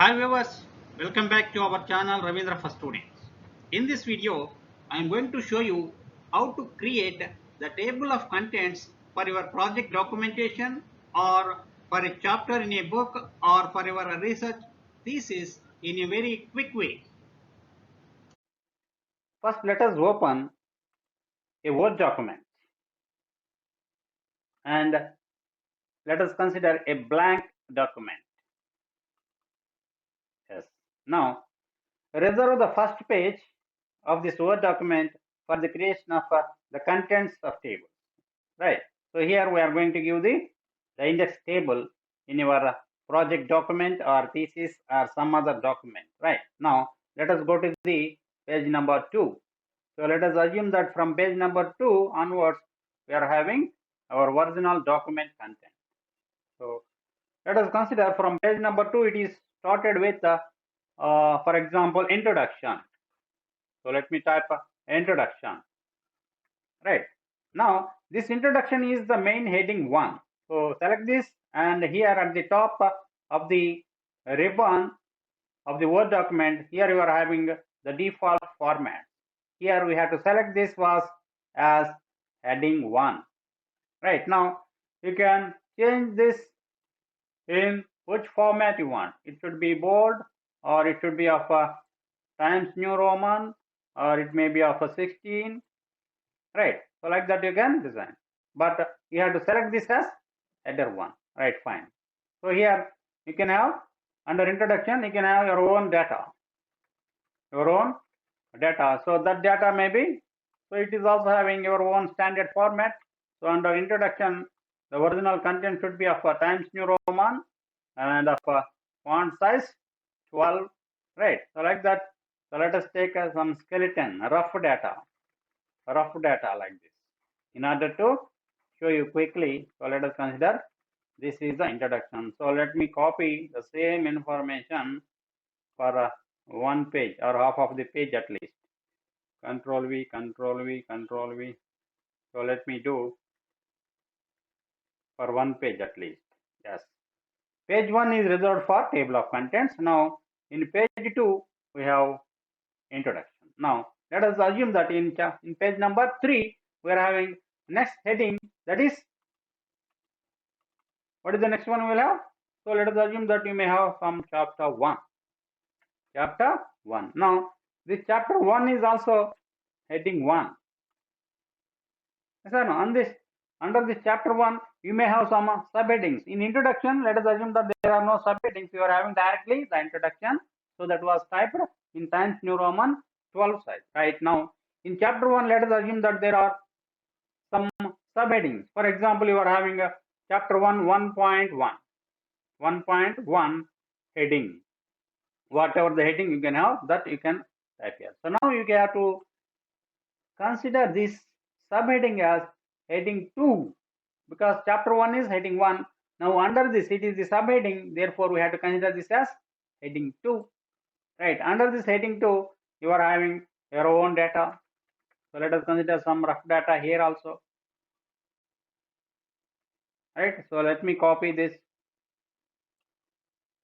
Hi viewers, welcome back to our channel Ravindra for Students. In this video, I am going to show you how to create the table of contents for your project documentation or for a chapter in a book or for your research thesis in a very quick way. First, let us open a Word document and let us consider a blank document. Yes. Now, reserve the first page of this Word document for the creation of the contents of table, right? So here we are going to give the index table in your project document or thesis or some other document, right? Now let us go to the page number 2. So let us assume that from page number 2 onwards we are having our original document content. So let us consider from page number 2 it is started with for example introduction. So let me type introduction. Right. Now, this introduction is the main heading 1. So select this, and here at the top of the ribbon of the Word document, here you are having the default format. Here we have to select this was as heading 1. Right. Now, you can change this in which format you want. It should be bold, or it should be of a Times New Roman, or it may be of a 16. Right. So like that you can design, but you have to select this as header 1. Right. Fine. So here you can have under introduction, you can have your own data. So that data may be, so it is also having your own standard format. So under introduction, the original content should be of a Times New Roman and of a font size 12. Right. So like that. So let us take some skeleton, rough data like this, in order to show you quickly. So let us consider this is the introduction. So let me copy the same information for one page or half of the page at least. Control V, Control V, Control V. So let me do for one page at least. Yes. Page 1 is reserved for table of contents. Now in page 2 we have introduction. Now let us assume that in page number 3 we are having next heading, that is, what is the next one we will have? So let us assume that you may have some chapter 1. Chapter 1. Now this chapter 1 is also heading 1. Yes or no? Under this chapter 1 you may have some subheadings. In introduction, let us assume that there are no subheadings. You are having directly the introduction. So that was typed in Times New Roman 12 size. Right. Now in chapter 1, let us assume that there are some subheadings. For example, you are having a chapter 1 1.1 heading. Whatever the heading you can have, that you can type here. So now you have to consider this subheading as heading 2, because chapter 1 is heading 1. Now under this it is the subheading, therefore we have to consider this as heading 2. Right. Under this heading 2 you are having your own data. So let us consider some rough data here also. Right. So let me copy this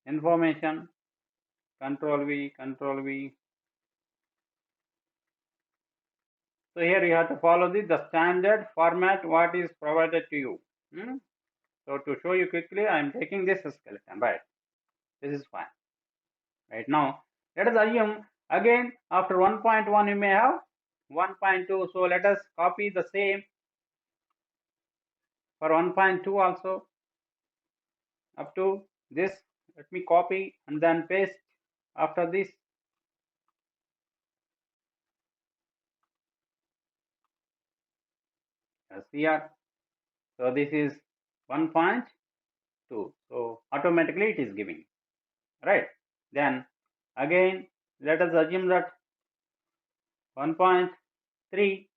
information. Control V, Control V. So here you have to follow the standard format what is provided to you. So to show you quickly, I am taking this skeleton. Right. This is fine. Right. Now let us assume again after 1.1 you may have 1.2. So let us copy the same for 1.2 also up to this. Let me copy and then paste after this. As here. So this is 1.2. So automatically it is giving. Right. Then again let us assume that 1.3,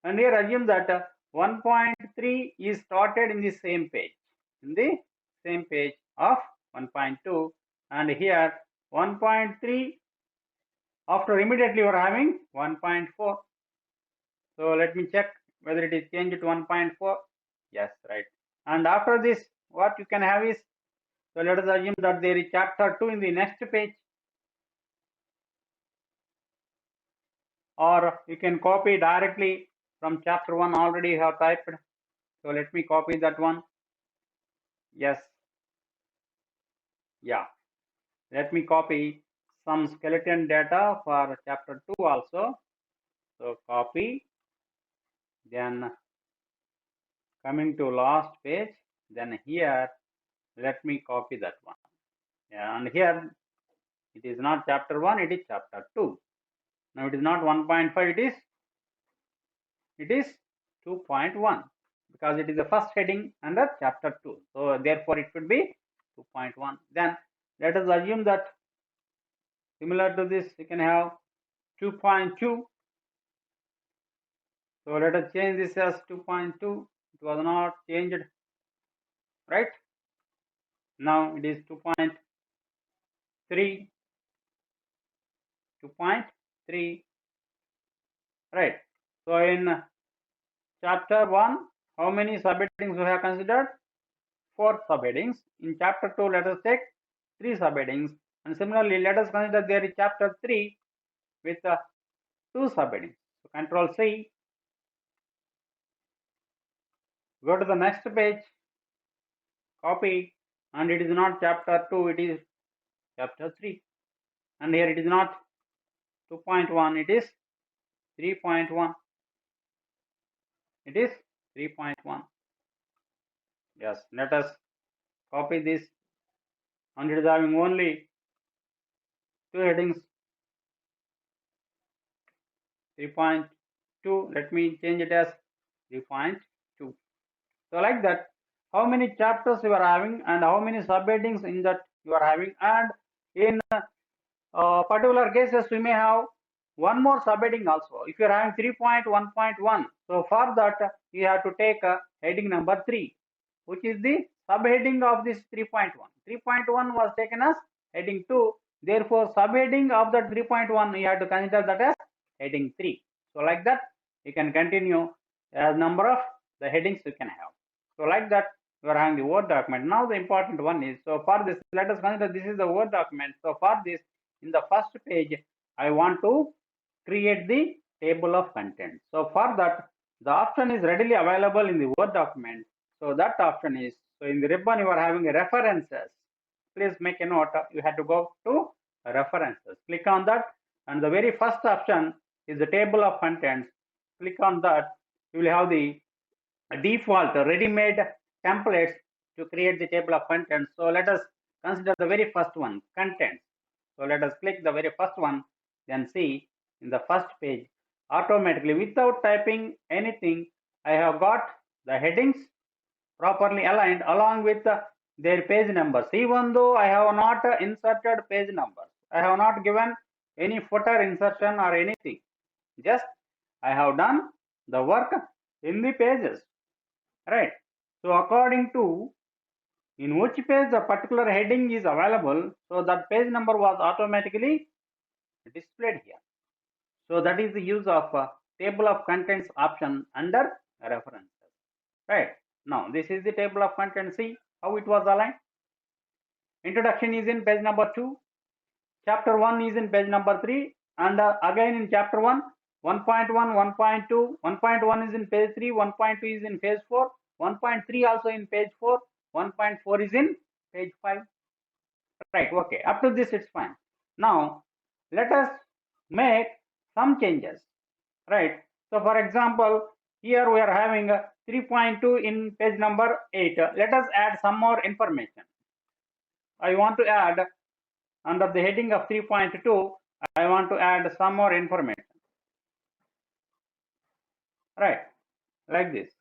and here assume that 1.3 is started in the same page, of 1.2, and here 1.3 after immediately we are having 1.4. So let me check whether it is changed to 1.4. Yes, right. And after this what you can have is, So let us assume that there is chapter 2 in the next page, or you can copy directly from chapter 1 already you have typed. So let me copy that one. Yes. Yeah. Let me copy some skeleton data for chapter 2 also. So copy, then coming to last page, then here let me copy that one. And here it is not chapter 1, it is chapter 2. Now it is not 1.5, it is 2.1 because it is the first heading under chapter 2. So therefore it should be 2.1. Then let us assume that similar to this you can have 2.2. So let us change this as 2.2. It was not changed, right? Now it is 2.3, 2.3, right? So in chapter 1, how many subheadings we have considered? 4 subheadings. In chapter 2, let us take 3 subheadings. And similarly, let us consider there is chapter 3 with 2 subheadings. So Control C. Go to the next page, copy, and it is not chapter 2, it is chapter 3. And here it is not 2.1, it is 3.1. It is 3.1. Yes, let us copy this, and it is having only 2 headings. 3.2, let me change it as 3.2. So like that, how many chapters you are having and how many subheadings in that you are having, and in particular cases we may have one more subheading also. If you are having 3.1.1, so for that you have to take heading number 3, which is the subheading of this 3.1. 3.1 was taken as heading 2, therefore subheading of that 3.1 you have to consider that as heading 3. So like that you can continue as number of the headings you can have. So like that you are having the Word document. Now the important one is, so for this let us consider this is the Word document. So for this, in the first page I want to create the table of contents. So for that the option is readily available in the Word document. So that option is, so in the ribbon you are having references. Please make a note, you have to go to references. Click on that, and the very first option is the table of contents. Click on that, you will have the default ready-made templates to create the table of contents. So let us consider the very first one, contents. So let us click the very first one, then see in the first page automatically without typing anything I have got the headings properly aligned along with their page numbers. Even though I have not inserted page numbers, I have not given any footer insertion or anything, just I have done the work in the pages, right? So according to in which page the particular heading is available, so that page number was automatically displayed here. So that is the use of table of contents option under references, right? Now this is the table of contents. See how it was aligned. Introduction is in page number 2, chapter 1 is in page number 3, and again in chapter 1, 1.1, 1.2, 1.1 is in page 3, 1.2 is in page 4, 1.3 also in page 4, 1.4 is in page 5. Right, okay, up to this it's fine. Now let us make some changes, right? So for example, here we are having 3.2 in page number 8. Let us add some more information. I want to add under the heading of 3.2, I want to add some more information, right? Like this.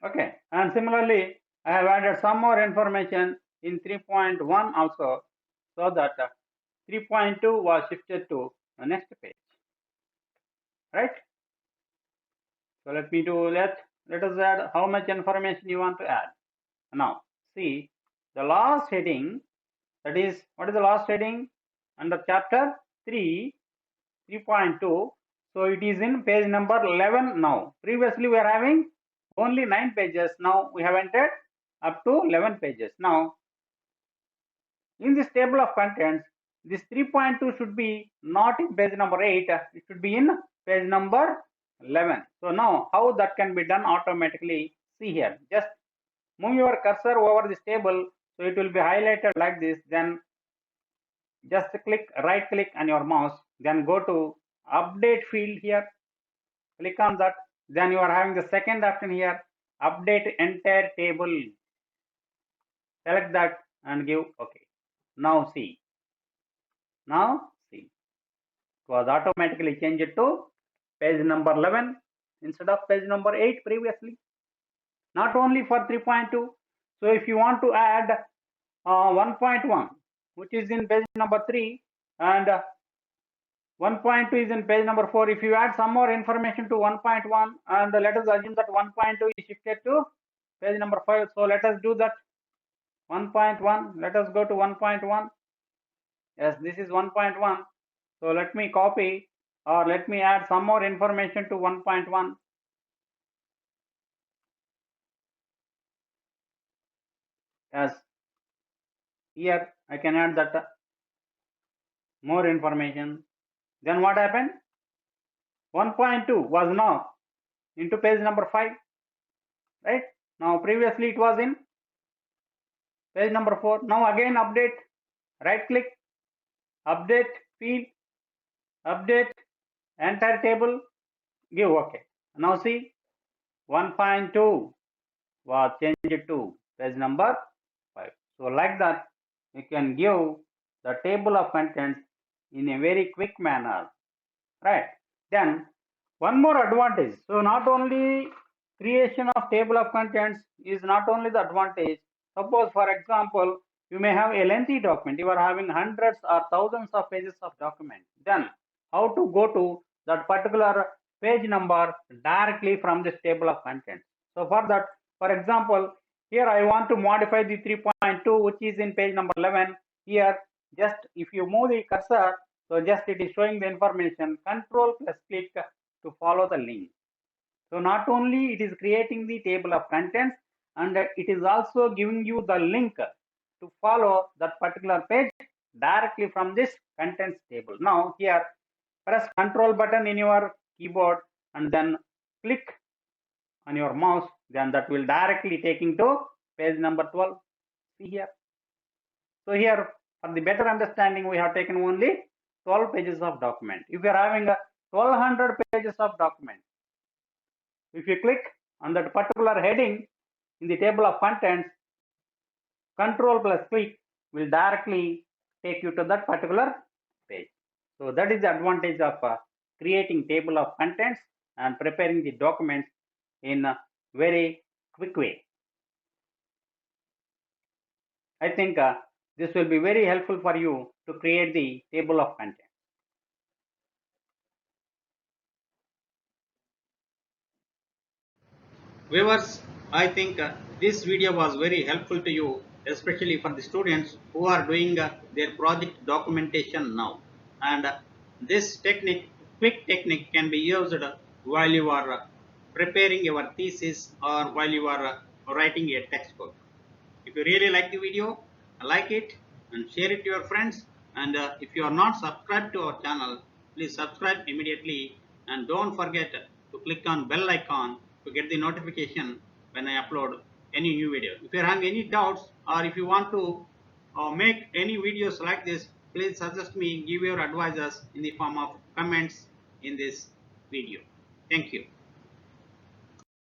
Okay, and similarly, I have added some more information in 3.1 also, so that 3.2 was shifted to the next page, right? So let us add how much information you want to add. Now, see the last heading, that is, what is the last heading under chapter 3, 3.2. So it is in page number 11 now. Previously we are having only 9 pages. Now we have entered up to 11 pages. Now in this table of contents, this 3.2 should be not in page number 8. It should be in page number 11. So now how that can be done automatically? See here. Just move your cursor over this table. So it will be highlighted like this. Then just right click on your mouse. Then go to update field here. Click on that. Then you are having the second option here. Update entire table. Select that and give OK. Now see. Now see. It was automatically changed to page number 11 instead of page number 8 previously. Not only for 3.2. So if you want to add 1.1, which is in page number 3, and 1.2 is in page number 4. If you add some more information to 1.1, and let us assume that 1.2 is shifted to page number 5. So let us do that. 1.1. Let us go to 1.1. Yes, this is 1.1. So let me copy, or let me add some more information to 1.1. Yes, here I can add that more information. Then what happened? 1.2 was now into page number 5, right? Now previously it was in page number 4. Now again update, right click, update field, update entire table, give OK. Now see, 1.2 was changed to page number 5. So like that, you can give the table of contents in a very quick manner, right? Then one more advantage. So not only creation of table of contents is not only the advantage. Suppose for example, you may have a lengthy document. You are having hundreds or thousands of pages of document. Then how to go to that particular page number directly from this table of contents. So for that, for example, here I want to modify the 3.2, which is in page number 11. Here, just if you move the cursor, so just it is showing the information. Control plus click to follow the link. So not only it is creating the table of contents, and it is also giving you the link to follow that particular page directly from this contents table. Now here, press Control button in your keyboard and then click on your mouse. Then that will directly taking to page number 12. See here. So here, for the better understanding, we have taken only 12 pages of document. If you are having a 1200 pages of document, if you click on that particular heading in the table of contents, Control plus click will directly take you to that particular page. So that is the advantage of creating table of contents and preparing the documents in a very quick way. I think this will be very helpful for you to create the table of contents. Viewers, I think this video was very helpful to you, especially for the students who are doing their project documentation now. And this technique, quick technique, can be used while you are preparing your thesis or while you are writing a textbook. If you really like the video, like it and share it to your friends. And if you are not subscribed to our channel, please subscribe immediately, and don't forget to click on bell icon to get the notification when I upload any new video. If you have any doubts, or if you want to make any videos like this, please suggest me, give your advices in the form of comments in this video. Thank you.